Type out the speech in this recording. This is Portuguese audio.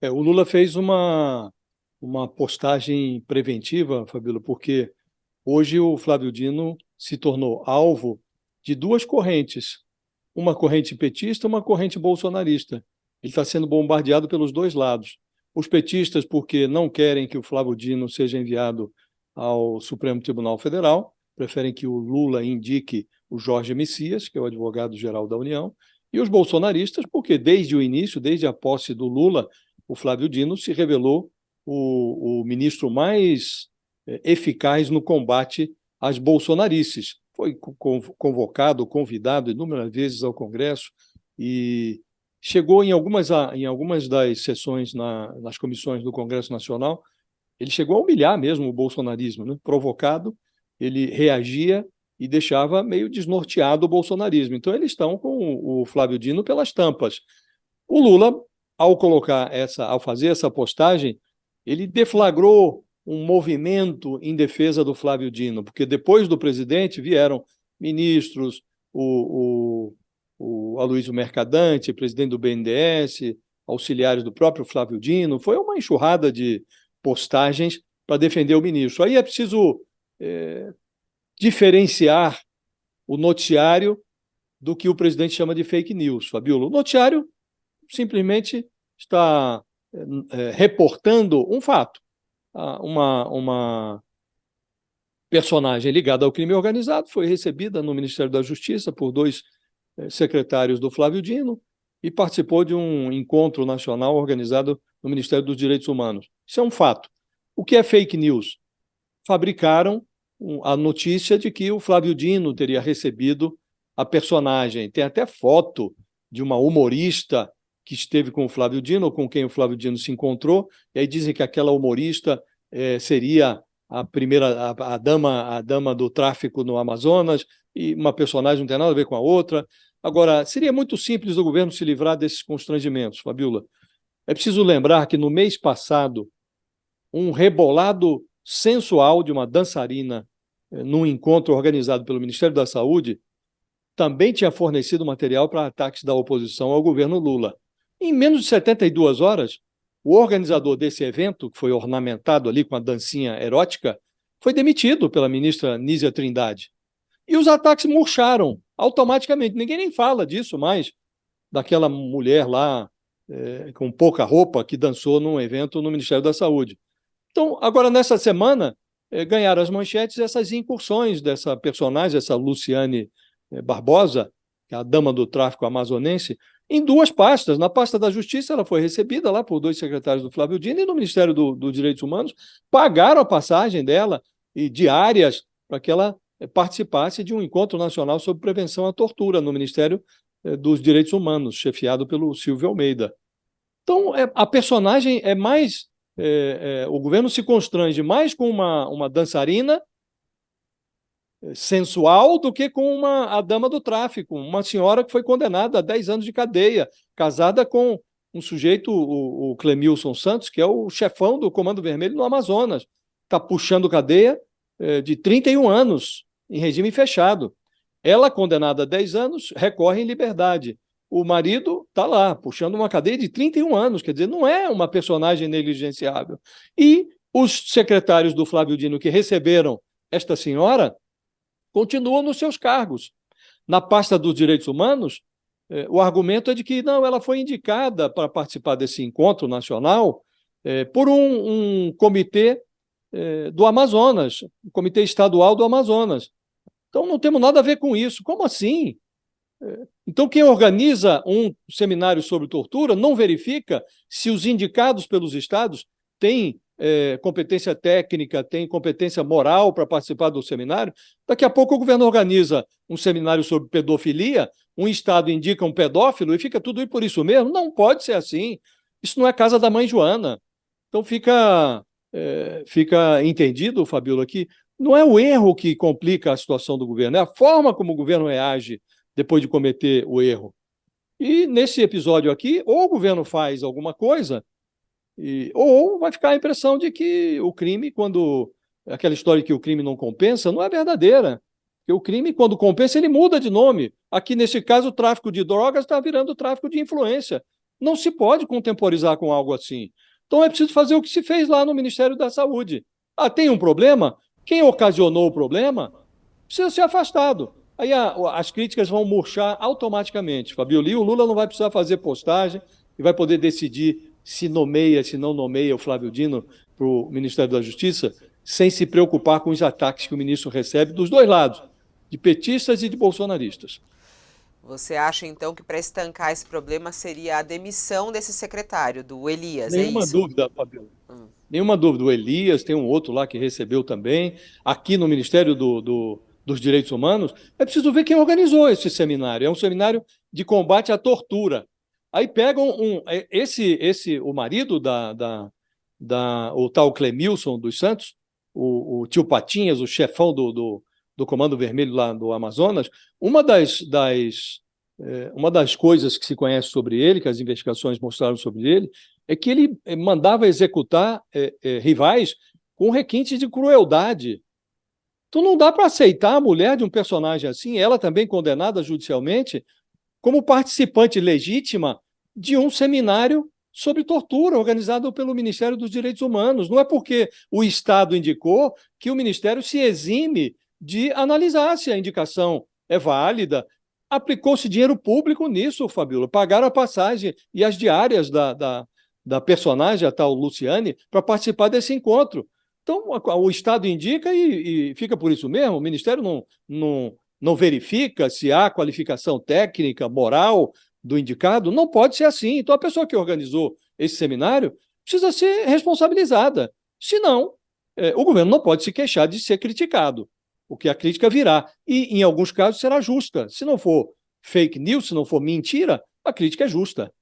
O Lula fez uma postagem preventiva, Fabíola, porque hoje o Flávio Dino se tornou alvo de duas correntes, uma corrente petista e uma corrente bolsonarista. Ele está sendo bombardeado pelos dois lados. Os petistas, porque não querem que o Flávio Dino seja enviado ao Supremo Tribunal Federal, preferem que o Lula indique o Jorge Messias, que é o advogado-geral da União, e os bolsonaristas, porque desde o início, desde a posse do Lula, o Flávio Dino se revelou o ministro mais eficaz no combate às bolsonarices. Foi convocado, convidado inúmeras vezes ao Congresso e chegou em algumas das sessões nas comissões do Congresso Nacional, ele chegou a humilhar mesmo o bolsonarismo, né? Provocado, ele reagia e deixava meio desnorteado o bolsonarismo. Então, eles estão com o Flávio Dino pelas tampas. O Lula, ao fazer essa postagem, ele deflagrou um movimento em defesa do Flávio Dino, porque depois do presidente vieram ministros, o Aloysio Mercadante, presidente do BNDES, auxiliares do próprio Flávio Dino. Foi uma enxurrada de postagens para defender o ministro. Aí é preciso diferenciar o noticiário do que o presidente chama de fake news, Fabíola. O noticiário simplesmente está reportando um fato. Uma personagem ligada ao crime organizado foi recebida no Ministério da Justiça por dois secretários do Flávio Dino e participou de um encontro nacional organizado no Ministério dos Direitos Humanos. Isso é um fato. O que é fake news? Fabricaram a notícia de que o Flávio Dino teria recebido a personagem. Tem até foto de uma humorista que esteve com o Flávio Dino, com quem o Flávio Dino se encontrou, e aí dizem que aquela humorista seria a dama do tráfico no Amazonas, e uma personagem não tem nada a ver com a outra. Agora, seria muito simples o governo se livrar desses constrangimentos, Fabíola. É preciso lembrar que no mês passado, um rebolado sensual de uma dançarina num encontro organizado pelo Ministério da Saúde também tinha fornecido material para ataques da oposição ao governo Lula. Em menos de 72 horas, o organizador desse evento, que foi ornamentado ali com a dancinha erótica, foi demitido pela ministra Nízia Trindade. E os ataques murcharam automaticamente. Ninguém nem fala disso mais, daquela mulher lá com pouca roupa que dançou num evento no Ministério da Saúde. Então, agora, nessa semana, ganharam as manchetes essas incursões dessa personagem, essa Luciane Barbosa, que é a dama do tráfico amazonense, em duas pastas. Na pasta da Justiça, ela foi recebida lá por dois secretários do Flávio Dino, e no Ministério dos Direitos Humanos pagaram a passagem dela e diárias para que ela participasse de um encontro nacional sobre prevenção à tortura no Ministério dos Direitos Humanos, chefiado pelo Silvio Almeida. Então, a personagem é mais... o governo se constrange mais com uma dançarina sensual do que com a dama do tráfico, uma senhora que foi condenada a 10 anos de cadeia, casada com um sujeito, o Clemilson Santos, que é o chefão do Comando Vermelho no Amazonas. Está puxando cadeia de 31 anos, em regime fechado. Ela, condenada a 10 anos, recorre em liberdade. O marido está lá, puxando uma cadeia de 31 anos, quer dizer, não é uma personagem negligenciável. E os secretários do Flávio Dino que receberam esta senhora continuam nos seus cargos. Na pasta dos direitos humanos, o argumento é de que não, ela foi indicada para participar desse encontro nacional por um comitê do Amazonas, o Comitê Estadual do Amazonas. Então, não temos nada a ver com isso. Como assim? Então, quem organiza um seminário sobre tortura não verifica se os indicados pelos estados têm competência técnica, têm competência moral para participar do seminário. Daqui a pouco o governo organiza um seminário sobre pedofilia, um estado indica um pedófilo e fica tudo por isso mesmo. Não pode ser assim. Isso não é casa da mãe Joana. Então, fica entendido, Fabíola, que não é o erro que complica a situação do governo, é a forma como o governo reage depois de cometer o erro. E nesse episódio aqui, ou o governo faz alguma coisa, ou vai ficar a impressão de que o crime, quando aquela história de que o crime não compensa, não é verdadeira. Porque o crime, quando compensa, ele muda de nome. Aqui, nesse caso, o tráfico de drogas está virando tráfico de influência. Não se pode contemporizar com algo assim. Então é preciso fazer o que se fez lá no Ministério da Saúde. Tem um problema? Quem ocasionou o problema precisa ser afastado. Aí as críticas vão murchar automaticamente, Fabiola. E o Lula não vai precisar fazer postagem e vai poder decidir se nomeia, se não nomeia o Flávio Dino para o Ministério da Justiça, sem se preocupar com os ataques que o ministro recebe dos dois lados, de petistas e de bolsonaristas. Você acha, então, que para estancar esse problema seria a demissão desse secretário, do Elias, é Nenhuma isso? dúvida, Fabiola. Nenhuma dúvida. O Elias, tem um outro lá que recebeu também. Aqui no Ministério dos Direitos Humanos, é preciso ver quem organizou esse seminário. É um seminário de combate à tortura. Aí pegam o marido o tal Clemilson dos Santos, o tio Patinhas, o chefão do Comando Vermelho lá do Amazonas. Uma das coisas que se conhece sobre ele, que as investigações mostraram sobre ele, é que ele mandava executar rivais com requintes de crueldade. Então não dá para aceitar a mulher de um personagem assim, ela também condenada judicialmente, como participante legítima de um seminário sobre tortura organizado pelo Ministério dos Direitos Humanos. Não é porque o Estado indicou que o Ministério se exime de analisar se a indicação é válida. Aplicou-se dinheiro público nisso, Fabíola. Pagaram a passagem e as diárias da personagem, a tal Luciane, para participar desse encontro. Então, o Estado indica e fica por isso mesmo. O Ministério não verifica se há qualificação técnica, moral do indicado. Não pode ser assim. Então, a pessoa que organizou esse seminário precisa ser responsabilizada. Senão, o governo não pode se queixar de ser criticado, porque a crítica virá. E, em alguns casos, será justa. Se não for fake news, se não for mentira, a crítica é justa.